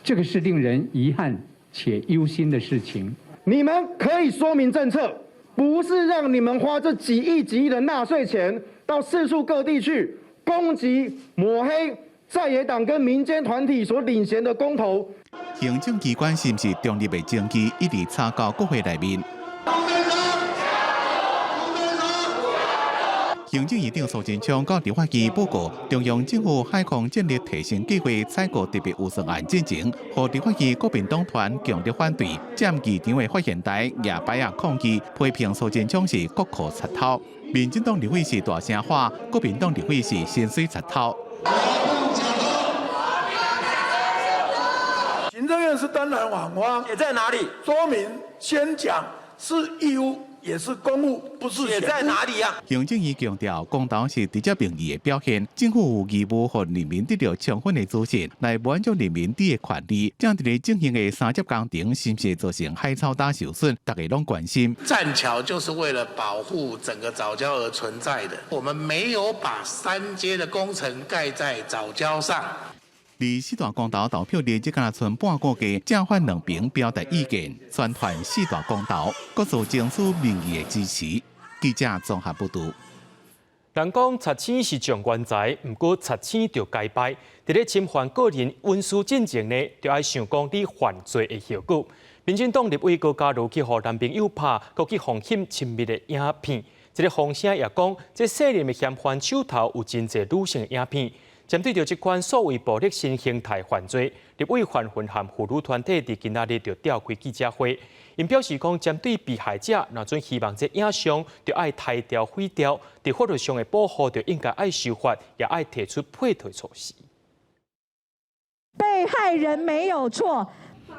这个是令人遗憾且忧心的事情。你们可以说明政策，不是让你们花这几亿的纳税钱到四处各地去攻击、抹黑在野党跟民间团体所领衔的公投。行政机关是不是中立的证据，一直插到国会内面。行政院长苏贞昌到立法院报告，中央政府海空战略提升计划采购特别预算案进程，和立法院国民党团强烈反对。占议场的发言台也摆下抗议，批评苏贞昌是国库贼偷。民进党立委是大声话，国民党立委是薪水贼偷。行政院是当然往花，也在哪里？说明先讲是义务。也是公务，不是写在哪里呀？行政院强调，公投是直接民意的表现，政府有义务让人民得到充分的资讯，来满足人民的权利。这样在进行的30工程，是不是造成海草大受损？大家拢关心。栈桥就是为了保护整个藻礁而存在的，我们没有把3阶的工程盖在藻礁上。离4大公投投票日只敢剩半个月，正反两边表达意见，宣传4大公投，各自争取民意的支持。记者综合报道。人讲贼青是上官财，不过贼青就该败。伫咧侵犯个人隐私进程呢，就要想讲你犯罪的后果。民进党立委高嘉瑜去和男朋友拍，佮去放欠亲密的影片。一个风声也讲，这涉嫌的嫌犯手头有真侪女性的影片。针对着这款所谓暴力新形态犯罪，立委范云和妇女团体伫今仔日就召开记者会，因表示讲，针对被害者，若准希望这影像就爱拆掉、毁掉，伫法律上的保护就应该爱修法，也爱提出配套措施。被害人没有错。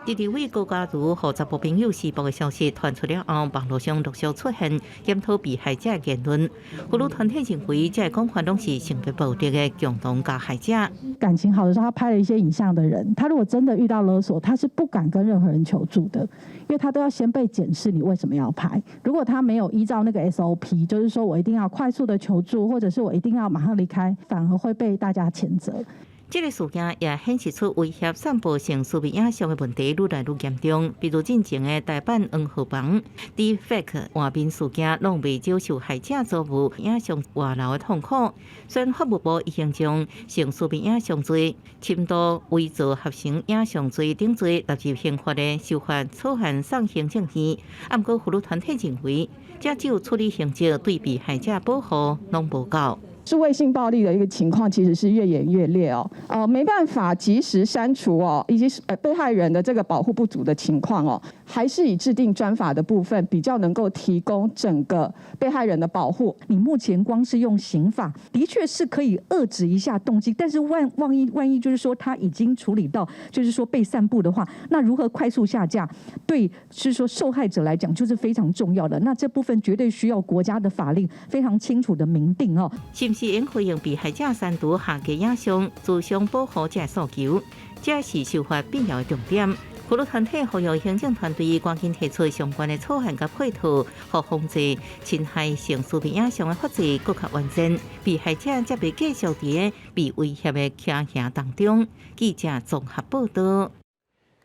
立委高嘉瑜和查甫朋友施暴的消息传出了后，网络上陆续出现检讨被害者的言论。妇女团体认为，这讲法拢是性别暴力的共同加害者。感情好的时候，他拍了一些影像的人，他如果真的遇到勒索，他是不敢跟任何人求助的，因为他都要先被检视你为什么要拍。如果他没有依照那个 SOP， 就是说我一定要快速的求助，或者是我一定要马上离开，反而会被大家谴责。这个事件也显示出威胁散播性私密影像的问题愈来愈严重。比如进前的台版黄河房、Deepfake 画面事件，拢未少受害者遭遇影像外流的痛苦。虽然法务部已形容性私密影像罪、侵盗、伪造合成影像罪等罪纳入刑法的修法草案送行政院，不过妇女团体认为，这只有处理刑责，对被害者保护拢无够。数位性暴力的一个情况其实是越演越烈哦，没办法及时删除哦，以及被害人的这个保护不足的情况哦，还是以制定专法的部分比较能够提供整个被害人的保护。你目前光是用刑法，的确是可以遏制一下动机，但是万一就是说他已经处理到，就是说被散布的话，那如何快速下架，对，是说受害者来讲就是非常重要的。那这部分绝对需要国家的法令非常清楚的明定哦。是应回应被害者删除下架影像，自相保护这诉求，这是修法必要的重点。葫芦团体呼吁行政团队赶紧提出相关的草案及配套，和防治侵害性私密影像的法制更加完善。被害者则被继续伫被威胁的骑行当中。记者综合报道。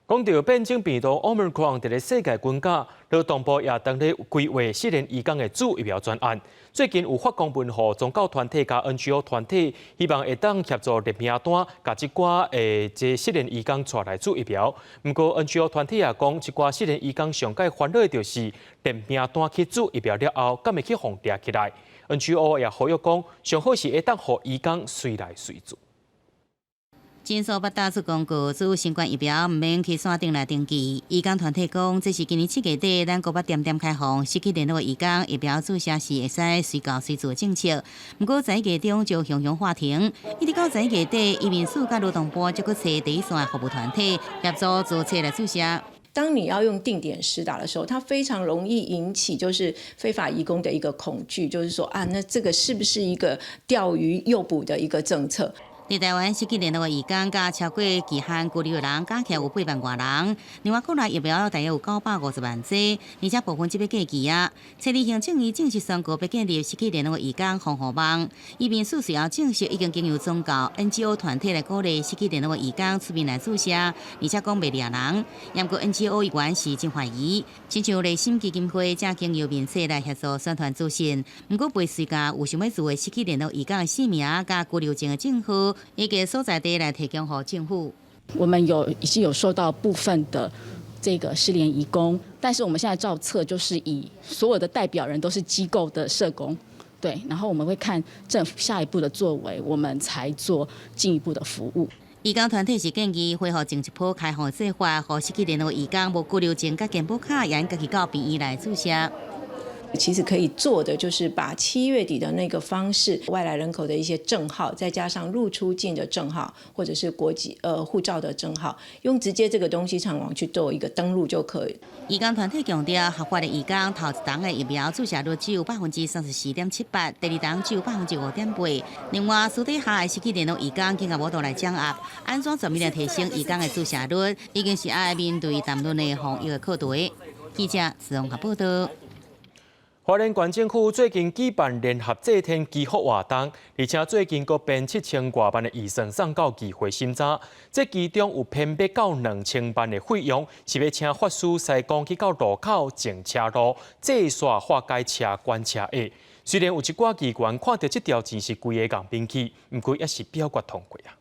讲到变种病毒 Omicron 伫咧世界军家，劳动部也当咧规划失联移工的主疫苗专案。最近有发公文予宗教团体甲 NGO 团体，希望会当协助列名单，甲一寡这失联移工带来主疫苗。不过 NGO 团体也讲，一寡失联移工上界烦恼的就是列名单去主疫苗了后，敢会去互抓起来。NGO 也呼吁讲，上好是会当互移工随来随做。诊所捌打出公告，只有新冠疫苗唔免去线顶来登记。移工团体讲，这是今年7月底，咱国捌点点开放，失去联络的移工疫苗注射是会使随到随做的政策。不过在月中就雄雄法庭，一直到在月底，移民署甲劳动部就搁找第一线的服务团体协助注册来注射。当你要用定点施打的时候，它非常容易引起就是非法移工的一个恐惧，就是说啊，那这个是不是一个钓鱼诱捕的一个政策？伫台湾失去联络的移工，甲超过期限居留的人，加起来有8万多人。另外，国内疫苗大约有950万剂，而且部分即要过期啊。蔡立行正义正式宣告要建立失去联络的移工防护网。移民署需要证实已经经由宗教 NGO 团体来鼓励失去联络的移工出面来注射，而且讲袂掠人。不过 NGO 议员是真怀疑，亲像立心基金会正经由面世来协助宣传资讯，不过被随甲有想要做的失去联络移工的姓名甲居留证的证号。一个所在地来提供给政府。我们已经有收到部分的这个失联移工，但是我们现在照册就是以所有的代表人都是机构的社工，对，然后我们会看政府下一步的作为，我们才做进一步的服务。移工团体是建议恢复前一波开放做法，和失去联络移工无居留证甲健保卡，也应家己到病院来注射。其实可以做的就是把7月底的那个方式，外来人口的一些证号，再加上入出境的证号，或者是国籍护照的证号，用直接这个东西上网去做一个登录就可以。移工团体强调，合法的移工头一档的疫苗注射率只有34.78%，第二档只有5.8%。另外，私底下的失去联络移工更加无度来掌握，安怎全面来提升移工的注射率，已经是爱面对谈论的防疫的课题。记者自综合报道。花莲县政府最近举办联合祭天祈福活动，而且最近阁编7000多万的预算送到聚会心查。这其中有偏别到2000万的费用，是要请法师西公去到路口净车路，制刷化解车关车厄。虽然有一寡机关看到这条钱是规个硬兵器，不过也是表决通过啊。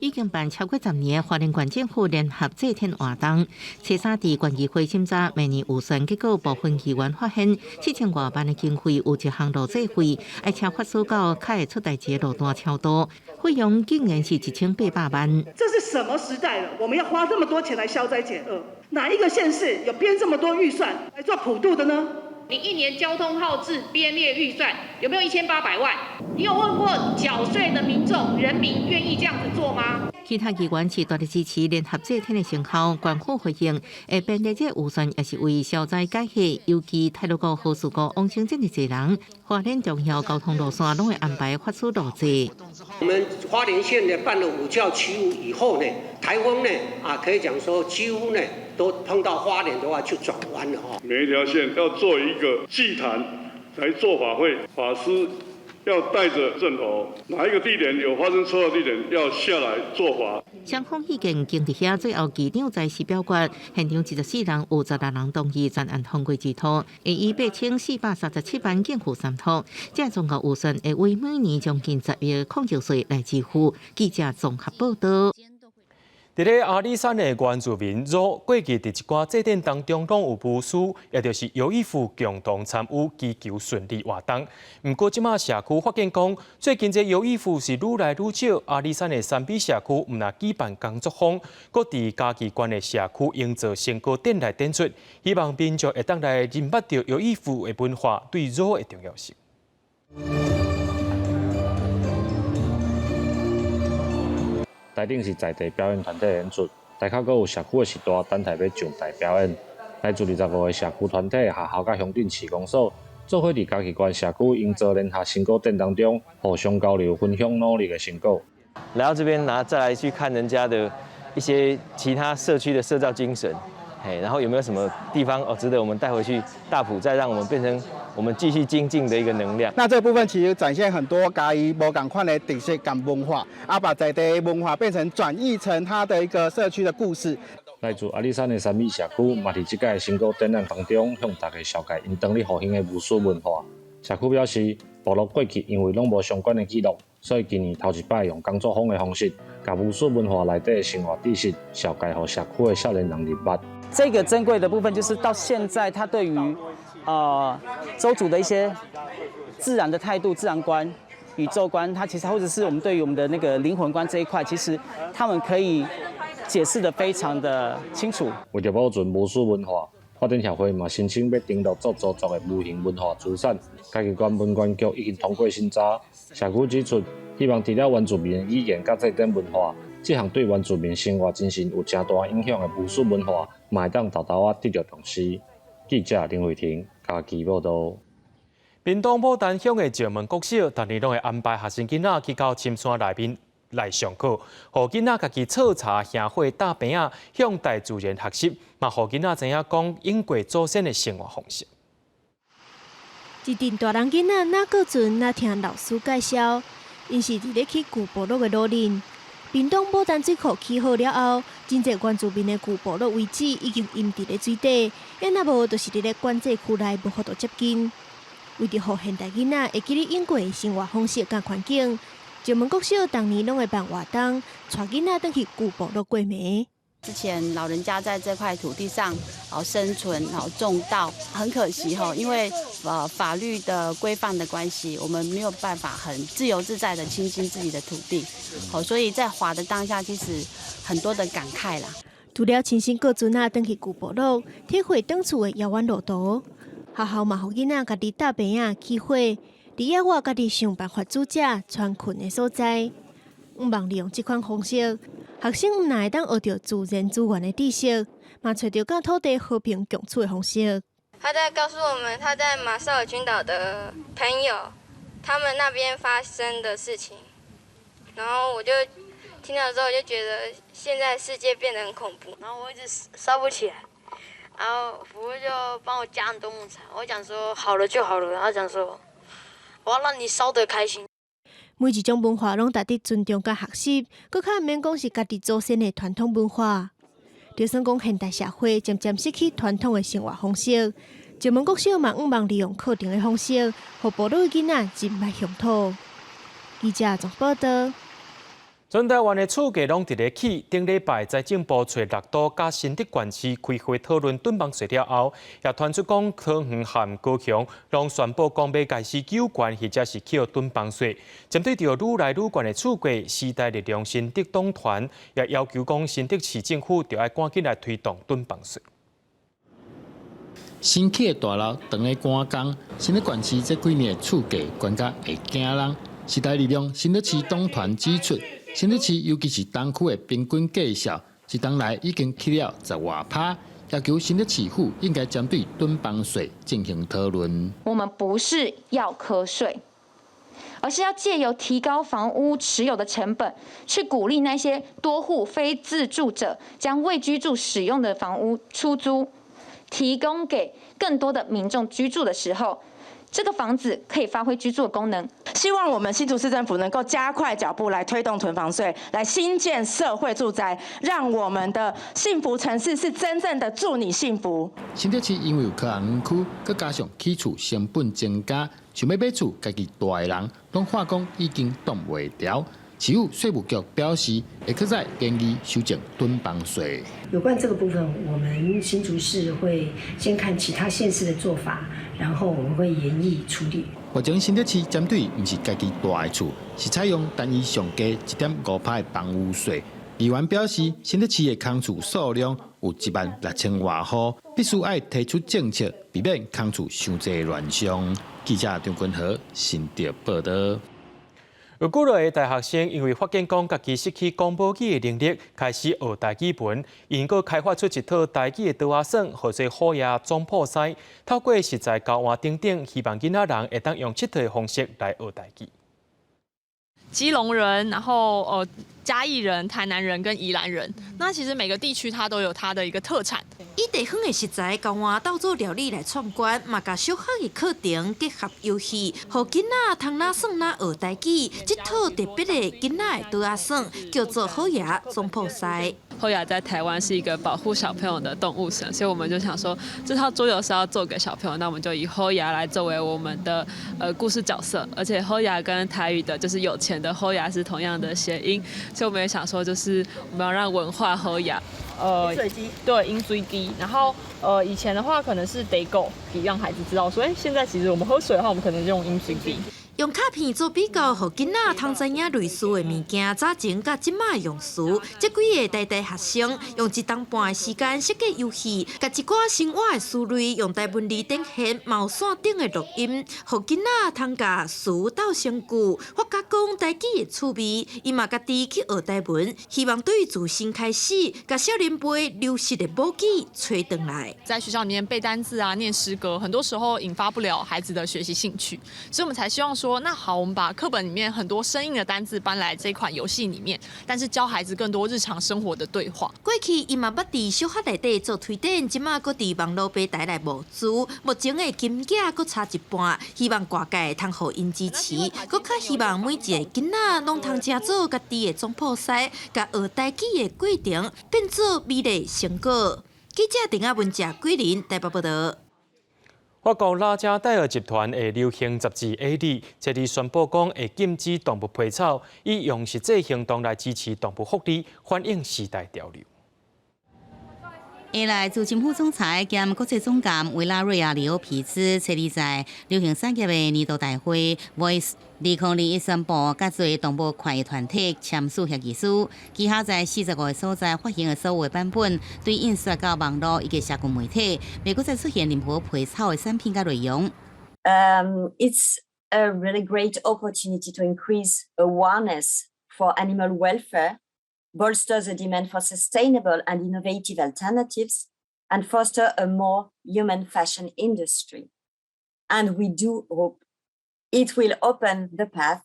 已经办超过10年，花莲县政府联合祭天活动，初三伫县议会审查明年预算结果，部分议员发现7000多万的经费有一项路祭费，要请法师到较会出代志的路段超多，费用竟然是1800万。这是什么时代了？我们要花这么多钱来消灾解厄？哪一个县市有编这么多预算来做普渡的呢？你一年交通耗资编列预算有没有1800万？你有问过缴税的民众、人民愿意这样子做吗？其他议员是大力支持联合祭天的成效，县府回应会编列这预算也是为消灾解厄，尤其太鲁阁、好事阁、往生这么多人，花莲重要交通路线拢会安排法师路祭。我们花莲县呢办了5教齐舞以后呢，台风呢可以讲说几乎呢都碰到花莲的话就转弯了哈。每一条线要做一个祭坛来做法会，法师要带着阵头，哪一个地点有发生车祸地点要下来做法。双方意见经伫遐最后议长在时表决，现场14人有16人同意专案通过之托，会以8437万经付3托，这总额预算会为每年将近10亿控制税来支付。记者综合报道。伫咧阿里山的原住民族，过去伫一寡祭典当中拢有巫师，也就是有意妇共同参与祈求顺利活动。不过，即马社区发现讲，最近这有意妇是愈来愈少。阿里山的山比社区毋但举办工作坊，搁伫嘉义县的社区营造成果展来展出，希望民众会当来认捌到有意妇的文化对儒的重要性。台顶是在地表演团体演出，台口阁有社区的时代等待要上台表演。来自25个社区团体、学校甲乡镇市公所，做伙伫嘉义县社区营造联合成果展当中，互相交流、分享努力的成果。来到这边，然后再来去看人家的一些其他社区的社造精神，然后有没有什么地方值得我们带回去大埔，再让我们变成我们继续精进的一个能量。那这部分其实展现很多嘉义无同款的特色跟文化，把在地文化变成转译成它的一个社区的故事。来自阿里山的三米社区，嘛伫即届新歌展览当中，向大家绍介因当地复兴的武术文化。社区表示，部落过去因为拢无相关的记录，所以今年头一摆用工作坊的方式，把武术文化内底的生活知识绍介予社区的少年人入捌。这个珍贵的部分，就是到现在他对于周族的一些自然的态度、自然观、宇宙观，它其实或者是我们对于我们的那个灵魂观这一块，其实他们可以解释得非常的清楚。为着保存武术文化，发展协会嘛申请要登录做族的无形文化资产。嘉义县文管局已经通过审查。社区指出，希望除了原住民的语言甲祭典文化，这项对原住民生活精神有正大影响的武术文化，嘛会当豆豆得到重视。记者林慧婷，嘉义报道。屏东牡丹乡的石门国小，逐年拢会安排学生囡仔去到深山内面来上课，互囡仔家己炒茶、行火、打饼仔，向大自然学习，嘛互囡仔知影讲英国祖先的生活方式。一阵大人囡仔哪个阵哪听老师介绍，因是伫咧去旧部落的路人。屏东牡丹水库起好了后，真侪原住民的旧部落遗址已经淹伫咧水底，要若无就是伫咧管制区内无法度接近。为着互现代囡仔会记咧英国的生活方式甲环境，石门国小当年拢会办活动，带囡仔倒去旧部落过暝。之前老人家在这块土地上生存，种稻，很可惜因为法律的规范的关系，我们没有办法很自由自在的亲近自己的土地，所以在滑的当下，其实很多的感慨啦。除了亲身过船登去旧部落，体会当厝的遥远路途，学校嘛，互囡仔家己搭饼仔起火，伫野外家己想办法煮食穿困的所在。毋忘利用这款方式。学生毋但会当学到自然资源的知识，嘛找到跟土地和平共处的方式。他在告诉我们他在马绍尔群岛的朋友，他们那边发生的事情。然后我就听到之后，就觉得现在世界变得很恐怖。然后我一直烧不起来，然后服务就帮我加很多木材。我讲说好了就好了，他讲说我要让你烧得开心。每一种文化拢值得尊重甲学习，搁较免讲是家己祖先的传统文化。就算讲现代社会渐渐失去传统的生活方式，石门国小嘛毋忘利用课程的方式，互部落的囡仔人脉乡土。记者综报道。全台湾的厝价拢直咧起，顶礼拜财政部找6都甲新竹县市开会讨论囤房税了后，也传出讲桃园和高雄拢宣布讲要开始纠关或者是扣囤房税。针对着愈来愈悬的厝价，时代力量新竹党团也要求讲新竹市政府就要赶紧来推动囤房税。新起的大楼等咧赶工，新竹县市这几年的厝价悬甲会惊人。时代力量新竹市党团指出。新竹市尤其是东区的平均价销，一冬来已经起了10外%，要求新竹市府应该针对囤房税进行讨论。我们不是要课税，而是要借由提高房屋持有的成本，去鼓励那些多户非自住者将未居住使用的房屋出租，提供给更多的民众居住的时候。这个房子可以发挥居住的功能，希望我们新竹市政府能够加快脚步来推动囤房税，来新建社会住宅，让我们的幸福城市是真正的祝你幸福。新竹市因为有科学园区，再加上起厝成本增加，想要买厝，家己大的人拢话讲已经挡袂牢。其有税务局表示，会可在建议修正囤房税。有关这个部分，我们新竹市会先看其他县市的做法，然后我们会研议处理。目前新竹市针对不是家己大的厝，是采用单一上加1.5%的房屋税。议员表示，新竹市的空厝数量有16000外户，必须要提出政策，避免空厝伤济乱象。记者张君和新竹报道。有几落的大学生因为发现讲家己失去讲母语的能力，开始学台语文，因搁开发出一套台语的图画书，或者虎爷总破西，透过实在教案等等，希望囡仔人会当用这套的方式来学台语。基隆人，然后嘉义人、台南人跟宜兰人。那其实每个地区它都有它的一个特产。以地方的食材交换当做料理来创关，嘛甲小学的课程结合游戏，互囡仔通哪算哪学台语。这套特别的囡仔的桌仔算叫做好爷总铺师。后牙在台湾是一个保护小朋友的动物神，所以我们就想说，这套桌游是要做给小朋友，那我们就以后牙来作为我们的故事角色，而且后牙跟台语的就是有钱的后牙是同样的谐音，所以我们也想说，就是我们要让文化后牙。饮水机对，饮水机。然后以前的话可能是得狗，让孩子知道说，现在其实我们喝水的话，我们可能就用饮水机。用卡片做比较，互囡仔通知影类似的物件，早前甲即卖用词。这几个台学生用1钟半的时间设计游戏，甲一寡生活的词类用台文字展现毛线顶的录音，互囡仔通甲词斗成句，或甲讲台语的趣味。伊嘛家己去学台文，希望对自身开始，甲少年辈流失的母语吹回来。在学校里面背单字啊、念诗歌，很多时候引发不了孩子的学习兴趣，所以我们才希望说，那好，我们把课本里面很多生硬的单字搬来这款游戏里面，但是教孩子更多日常生活的对话。过去伊嘛捌伫小学内底做推展，即马搁伫网络平台来募资，目前的金额搁差一半，希望各界通互因支持，搁较希望每一个囡仔拢通成做家己的总铺师，甲学台语的过程变做美丽成果。记者陈亚文、谢桂林台北报道。法国拉加戴尔集团的流行杂志《A》这日宣布讲会禁止动物皮草，以用实际行动来支持动物福利，反映时代潮流。A 来驻金副总裁兼国际总监维拉瑞亚里奥皮兹，这日在流行产业的年度大会 Voice 2021宣布，甲做动物权益团体签署协议书，其他在45个所在发行的所有版本，对印刷到网络以及社群媒体，未搁再出现任何皮草的产品甲内容。It's a really great opportunity to increase awareness for animal welfare, bolster the demand for sustainable and innovative alternatives, and foster a more human fashion industry. And we do hope it will open the path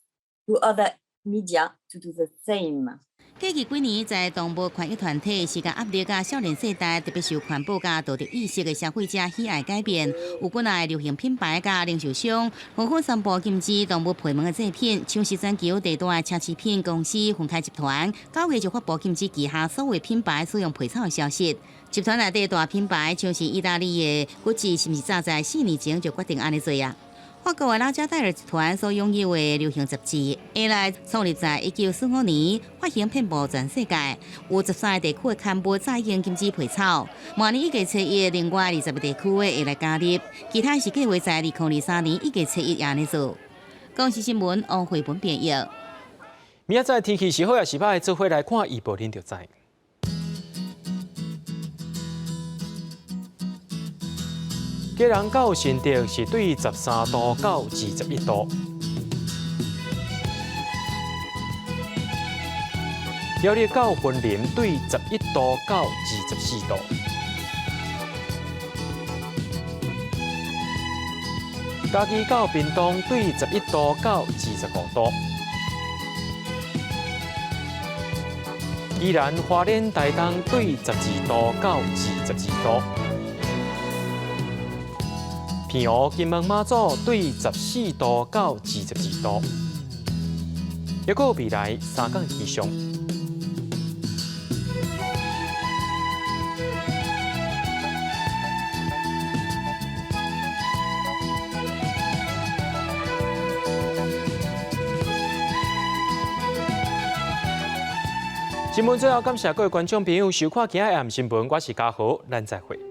to other media to do the same. 过去几年，在动物权益团体施加压力甲少年世代，特别受环保甲道德意识的消费者喜爱改变。有几个流行品牌甲零售商纷纷宣布禁止动物皮毛的制品，像是全球第大奢侈品公司丰泰集团，9月就发布禁止旗下所有品牌使用皮草的消息。集团内底大品牌像是意大利的古驰，是毋是早在4年前就决定安尼做啊？法国的拉加戴尔集团所拥有的流行杂志《A》来创立在1945年，发行遍布全世界，有13个地区的刊物早已经禁止皮草。明年1月7日，另外20个地区的会来加入，其他是计划在2023年1月7日安尼做。公视新闻王慧文编译。明仔载天气是好也是歹，做伙来看预报，恁就知。基隆到新竹是对13度到21度，苗栗到云林对11度到24度，嘉义到屏东对11度到25度，宜兰花莲台东对12度到22度。平湖、金门、马祖对14度到22度，还有未来3天以上。新闻最后感谢各位观众朋友收看今日暗新闻，我是嘉豪，咱再会。